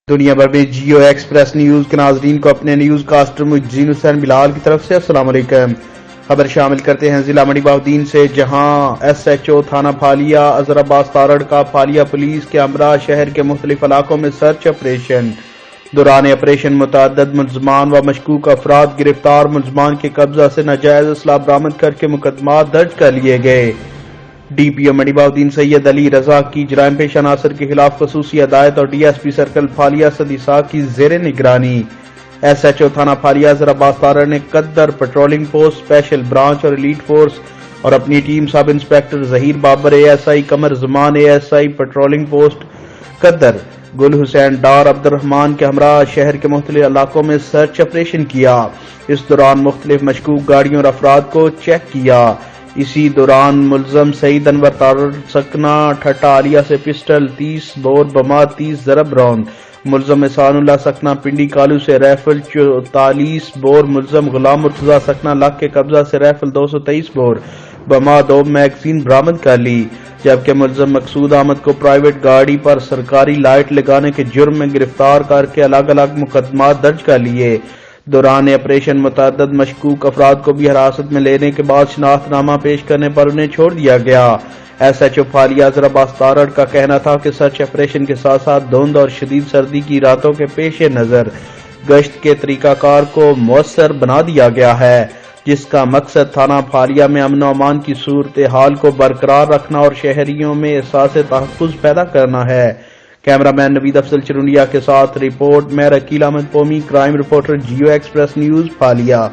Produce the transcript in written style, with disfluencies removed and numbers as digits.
دنیا بھر میں جیو ایکسپریس نیوز کے ناظرین کو اپنے نیوز کاسٹر مجزین حسین بلال کی طرف سے السلام علیکم۔ خبر شامل کرتے ہیں ضلع منڈی بہاؤالدین سے، جہاں ایس ایچ او تھانہ پھالیا اظہر عباس تارڑ کا پھالیا پولیس کے ہمراہ شہر کے مختلف علاقوں میں سرچ آپریشن۔ دوران آپریشن متعدد ملزمان و مشکوک افراد گرفتار، ملزمان کے قبضہ سے ناجائز اسلحہ برآمد کر کے مقدمات درج کر لیے گئے۔ ڈی پی او منڈی بہاؤالدین سید علی رضا کی جرائم پیشہ عناصر کے خلاف خصوصی ہدایت اور D S P circle Phalia Saadi صاحب کی زیر نگرانی ایس ایچ او تھانہ پھالیا اظہر عباس تارڑ نے Qadir patrolling post, special branch اور ایلیٹ فورس اور اپنی team sub inspector Zaheer Babar A S I, Qamar Zaman A S I patrolling post Qadir, Gul حسین ڈار عبد الرحمان کے ہمراہ شہر کے مختلف علاقوں میں سرچ آپریشن کیا۔ اس دوران مختلف مشکوک گاڑیوں اور افراد کو چیک کیا۔ اسی دوران ملزم سعید انور تارڑ سکنہ ٹھٹہ عالیہ سے پسٹل 30 بور بما 30 ضرب راؤنڈ، ملزم احسان اللہ سکنہ پنڈی کالو سے رائفل 44 بور، ملزم غلام مرتضی سکنہ لک کے قبضہ سے رائفل 223 بور بما 2 میگزین برآمد کر لی، جبکہ ملزم مقصود احمد کو پرائیویٹ گاڑی پر سرکاری لائٹ لگانے کے جرم میں گرفتار کر کے الگ الگ مقدمات درج کر لیے۔ دوران آپریشن متعدد مشکوک افراد کو بھی حراست میں لینے کے بعد شناخت نامہ پیش کرنے پر انہیں چھوڑ دیا گیا۔ ایس ایچ او پھالیا اظہر عباس تارڑ کا کہنا تھا کہ سرچ آپریشن کے ساتھ ساتھ دھند اور شدید سردی کی راتوں کے پیش نظر گشت کے طریقہ کار کو مؤثر بنا دیا گیا ہے، جس کا مقصد تھانہ پھالیا میں امن و امان کی صورتحال کو برقرار رکھنا اور شہریوں میں احساس تحفظ پیدا کرنا ہے۔ کیمرہ مین نوید افضل چرونڈیا کے ساتھ رپورٹ میں Aqeel Ahmed Qaumi, crime reporter Geo express news پھالیا۔